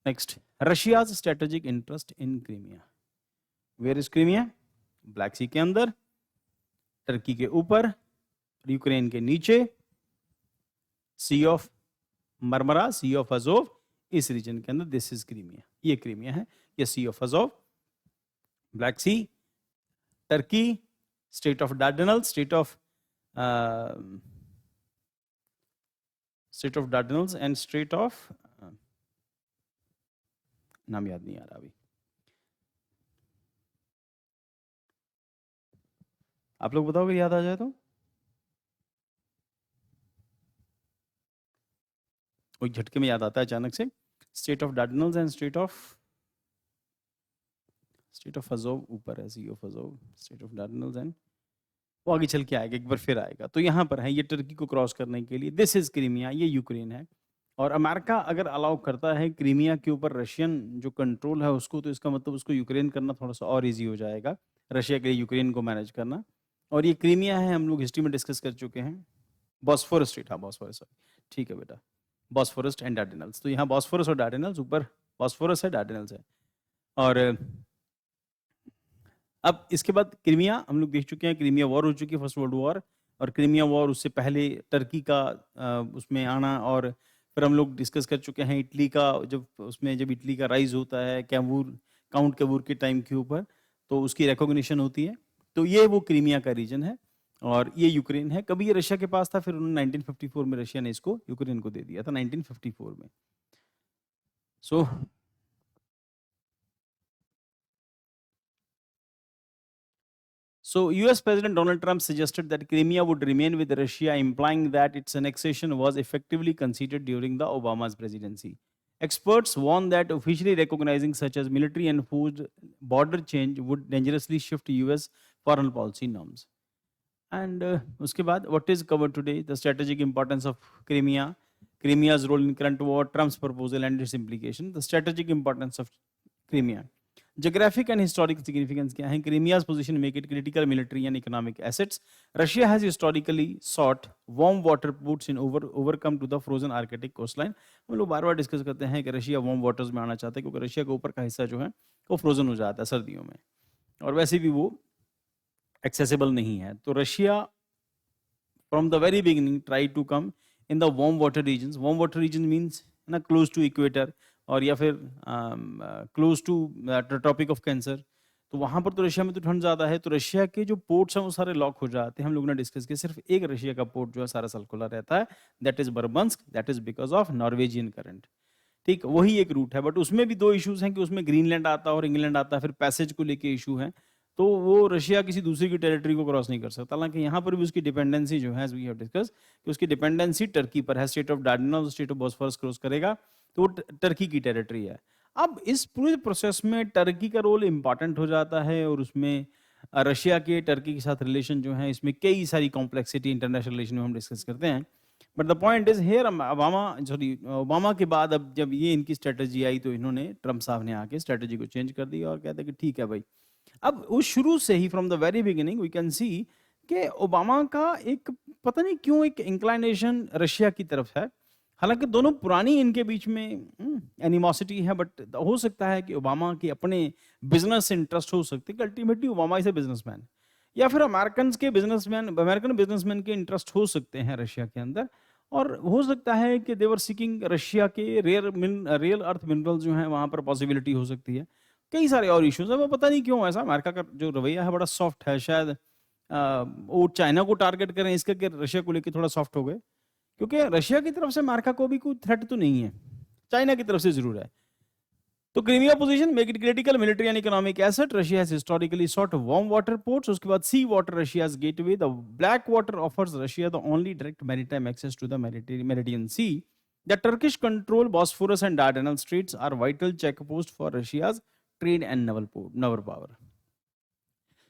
Next, Russia's strategic interest in Crimea. Where is Crimea? Black Sea के अंदर, Turkey के ऊपर, यूक्रेन के नीचे, Sea of Marmara, Sea of Azov, इस रीजन के अंदर दिस इज क्रीमिया. ये क्रीमिया है, ये Sea of Azov, Black Sea, Turkey, state of Dardanelle, state of Dardanelles and state of, नाम याद नहीं आ रहा अभी. आप लोग बताओ अगर याद आ जाए तो. कोई झटके में याद आता है अचानक से. State of Dardanelles and state of Azov ऊपर है, Sea of Azov, state of Dardanelles and, वो आगे चल के आएगा, एक बार फिर आएगा. तो यहाँ पर है, ये टर्की को क्रॉस करने के लिए. दिस इज क्रीमिया, ये यूक्रेन है. और अमेरिका अगर अलाउ करता है क्रीमिया के ऊपर रशियन जो कंट्रोल है उसको, तो इसका मतलब उसको यूक्रेन करना थोड़ा सा और इजी हो जाएगा रशिया के लिए, यूक्रेन को मैनेज करना. और ये क्रीमिया है, हम लोग हिस्ट्री में डिस्कस कर चुके हैं. बॉस्फोरस स्ट्रेट, हाँ बॉस्फोरस, ठीक है बेटा, बॉस्फोरस एंड डार्डेनल्स. तो यहाँ बॉस्फोरस और डार्डेनल्स, ऊपर बॉस्फोरस है, डार्डेनल्स है. और अब इसके बाद क्रीमिया हम लोग देख चुके हैं, क्रीमिया वॉर हो चुकी है, फर्स्ट वर्ल्ड वॉर. और क्रीमिया वॉर उससे पहले टर्की का उसमें आना, और फिर हम लोग डिस्कस कर चुके हैं इटली का, जब इटली का राइज होता है काउंट कैवूर के टाइम के ऊपर, तो उसकी रिकॉग्निशन होती है. तो ये वो क्रीमिया का रीजन है, और ये यूक्रेन है. कभी ये रशिया के पास था, फिर उन्होंने 1954 में रशिया ने इसको यूक्रेन को दे दिया था, 1954 में. So US President Donald Trump suggested that Crimea would remain with Russia, implying that its annexation was effectively conceded during the Obama's presidency. Experts warn that officially recognizing such as military enforced border change would dangerously shift US foreign policy norms. And uske baad, what is covered today? The strategic importance of Crimea, Crimea's role in current war, Trump's proposal and its implication, the strategic importance of Crimea. Geographic and historic significance क्या है? Crimea's position make it critical military and economic assets. Russia has historically sought warm water ports in overcome to the frozen Arctic coastline. हम लोग बार-बार discuss करते हैं कि Russia warm waters में आना चाहता है, क्योंकि रशिया के ऊपर का हिस्सा जो है वो फ्रोजन हो जाता है सर्दियों में, और वैसे भी वो एक्सेसिबल नहीं है. तो Russia from the very beginning tried to come in the warm water regions. Warm water region means ना close to equator, और या फिर close to Tropic of Cancer. तो वहाँ पर तो रशिया में तो ठंड ज़्यादा है, तो रशिया के जो पोर्ट्स हैं वो सारे लॉक हो जाते हैं. हम लोगों ने डिस्कस किया, सिर्फ एक रशिया का पोर्ट जो है सारा साल खुला रहता है, that is Murmansk, that is because of Norwegian current. ठीक, वही एक रूट है, बट उसमें भी दो इशूज हैं कि उसमें ग्रीनलैंड आता है और इंग्लैंड आता है, फिर पैसेज को लेके इशू है. तो वो रशिया किसी दूसरी की टेरिटरी को क्रॉस नहीं कर सकता. हालांकि यहाँ पर भी उसकी डिपेंडेंसी जो है, वी हैव डिस्कस, कि उसकी डिपेंडेंसी टर्की पर है. State of Dardanelles, state of Bosphorus cross करेगा तो वो टर्की की टेरिटरी है. अब इस पूरे प्रोसेस में टर्की का रोल इंपॉर्टेंट हो जाता है, और उसमें रशिया के टर्की के साथ रिलेशन जो है, इसमें कई सारी कॉम्प्लेक्सिटी इंटरनेशनल रिलेशन में हम डिस्कस करते हैं. But the point is here, Obama के बाद अब जब ये इनकी स्ट्रेटजी आई, तो इन्होंने, ट्रम्प साहब ने आके स्ट्रेटजी को चेंज कर दिया और कहते हैं कि ठीक है भाई. अब वो शुरू से ही from the very beginning we can see कि ओबामा का एक पता नहीं क्यों एक इंक्लाइनेशन रशिया की तरफ है. हालांकि दोनों पुरानी इनके बीच में एनिमोसिटी है, बट हो सकता है कि ओबामा के अपने बिजनेस इंटरेस्ट हो सकते हैं कि ultimately Obama is a businessman, या फिर अमेरिकन बिजनेसमैन के इंटरेस्ट हो सकते हैं रशिया के अंदर. और हो सकता है कि देवर सीकिंग रशिया के रियल अर्थ मिनरल्स जो हैं वहाँ पर पॉसिबिलिटी हो सकती है. कई सारे और इश्यूज है, वो पता नहीं क्यों ऐसा अमेरिका का जो रवैया है बड़ा सॉफ्ट है. शायद वो चाइना को टारगेट करें इसका कि रशिया को लेकर थोड़ा सॉफ्ट हो गए, क्योंकि रशिया की तरफ से अमेरिका को भी कोई थ्रेट तो नहीं है, चाइना की तरफ से जरूर है. तो Crimea position make it critical military and economic asset. Russia has historically sought warm water ports. उसके बाद sea water Russia's gateway. The black water offers Russia the only direct maritime access to the Mediterranean Sea. The Turkish control Bosphorus and Dardanelle straits are vital checkpost for Russia's trade and naval power.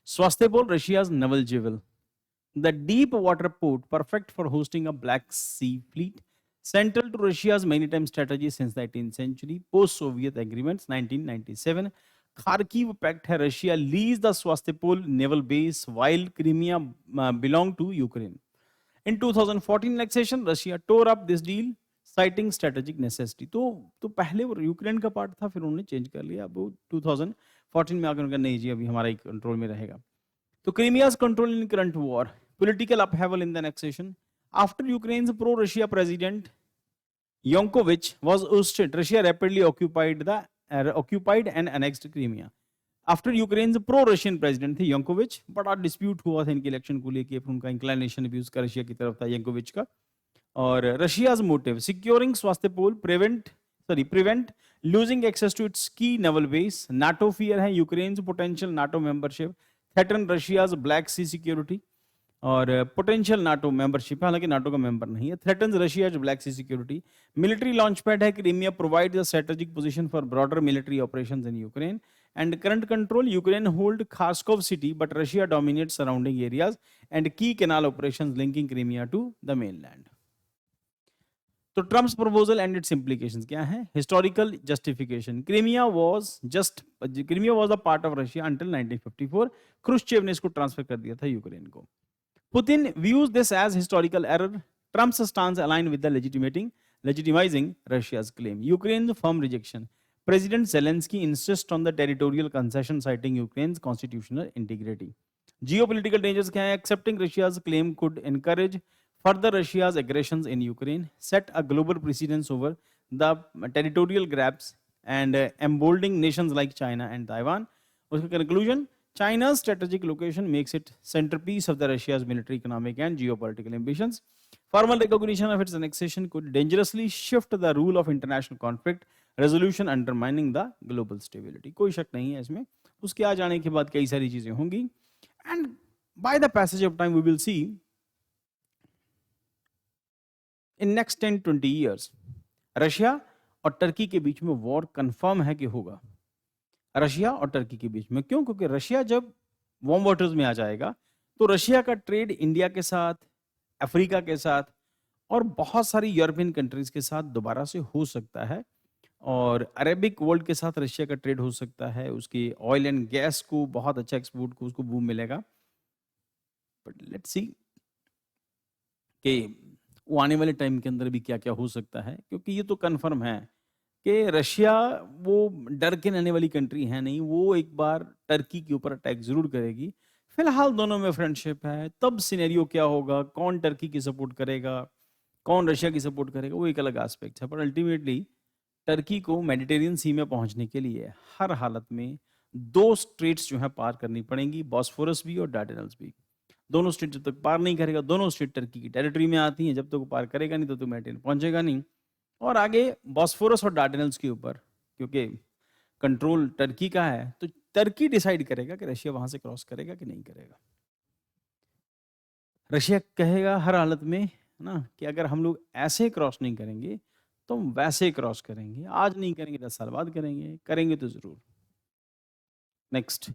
Sevastopol, Russia's naval jewel. The deep water port, perfect for hosting a Black Sea fleet, central to Russia's maritime strategy since the 18th century. Post-Soviet agreements, 1997. Kharkiv Pact hai Russia leased the Sevastopol naval base while Crimea belonged to Ukraine. In 2014 annexation, Russia tore up this deal, citing strategic necessity. तो पहले वो Ukraine का part था, फिर उन्होंने change कर लिया। अब वो 2014 में आकर उनका नहीं जी अभी हमारा ही कंट्रोल में रहेगा। तो क्रीमिया's control in current war, political upheaval in the annexation. After Ukraine's pro-Russia president Yanukovych was ousted, Russia rapidly occupied and annexed Crimea. After Ukraine pro-Russian president थे यंकोविच, बड़ा डिस्प्यूट हुआ था इनके इलेक्शन को लेके, फिर उनका इंक्लाइनेशन भी उसका रशिया की तरफ था यंकोविच का। और Russia's motive securing Sevastopol, prevent losing access to its key naval base, NATO fear है Ukraine potential NATO membership, threaten Russia's Black Sea security, और पोटेंशियल नाटो मेंबरशिप, हालांकि नाटो का मेंबर नहीं है, threatens Russia Black Sea security, military launch pad है Crimea, provide the strategic position for broader military operations in Ukraine, and current control Ukraine hold Kharkov city but Russia dominate surrounding areas, and key canal operations linking Crimea to the mainland. तो Trump's proposal and its implications क्या है? Historical justification, Crimea was the part of Russia until 1954, Khrushchev ने इसको transfer कर दिया था Ukraine को। Putin views this as historical error. Trump's stance aligned with the legitimizing Russia's claim. Ukraine's firm rejection. President Zelensky insists on the territorial concession, citing Ukraine's constitutional integrity. Geopolitical dangers क्या है? Accepting Russia's claim could encourage further Russia's aggressions in Ukraine, set a global precedence over the territorial grabs, and emboldening nations like China and Taiwan. उसका conclusion, China's strategic location makes it centerpiece of the Russia's military, economic, and geopolitical ambitions. Formal recognition of its annexation could dangerously shift the rule of international conflict resolution, undermining the global stability. कोई शक नहीं है इसमें। उसके आ जाने के बाद कई सारी चीजें होंगी, and by the passage of time we will see in next 10-20 years Russia और टर्की के बीच में वॉर कंफर्म है कि होगा। रशिया और टर्की के बीच में, क्यों? क्योंकि रशिया जब वार्म वाटर्स में आ जाएगा तो रशिया का ट्रेड इंडिया के साथ, अफ्रीका के साथ और बहुत सारी यूरोपियन कंट्रीज के साथ दोबारा से हो सकता है, और अरेबिक वर्ल्ड के साथ रशिया का ट्रेड हो सकता है। उसकी ऑयल एंड गैस को बहुत अच्छा एक्सपोर्ट को उसको बूम मिलेगा। बट लेट्स सी कि वो आने वाले टाइम के अंदर भी क्या क्या हो सकता है, क्योंकि ये तो कंफर्म है कि रशिया वो डर के रहने वाली कंट्री है नहीं, वो एक बार टर्की के ऊपर अटैक जरूर करेगी। फिलहाल दोनों में फ्रेंडशिप है, तब सिनेरियो क्या होगा, कौन टर्की की सपोर्ट करेगा, कौन रशिया की सपोर्ट करेगा, वो एक अलग एस्पेक्ट है। पर अल्टीमेटली टर्की को मेडिटेरियन सी में पहुंचने के लिए हर हालत में दो स्ट्रेट्स जो है पार करनी पड़ेंगी, बॉस्फोरस भी और डार्डेनल्स भी। दोनों स्ट्रेट जब तक पार नहीं करेगा, दोनों स्ट्रेट टर्की की टेरिटरी में आती हैं, जब तक वो पार करेगा नहीं तो मेडिटेरियन पहुंचेगा नहीं। और आगे बॉस्फोरस और डार्डेनल्स के ऊपर क्योंकि कंट्रोल टर्की का है, तो टर्की डिसाइड करेगा कि रशिया वहां से क्रॉस करेगा कि नहीं करेगा। रशिया कहेगा हर हालत में ना कि अगर हम लोग ऐसे क्रॉस नहीं करेंगे तो हम वैसे क्रॉस करेंगे, आज नहीं करेंगे 10 साल बाद करेंगे, करेंगे तो जरूर। नेक्स्ट।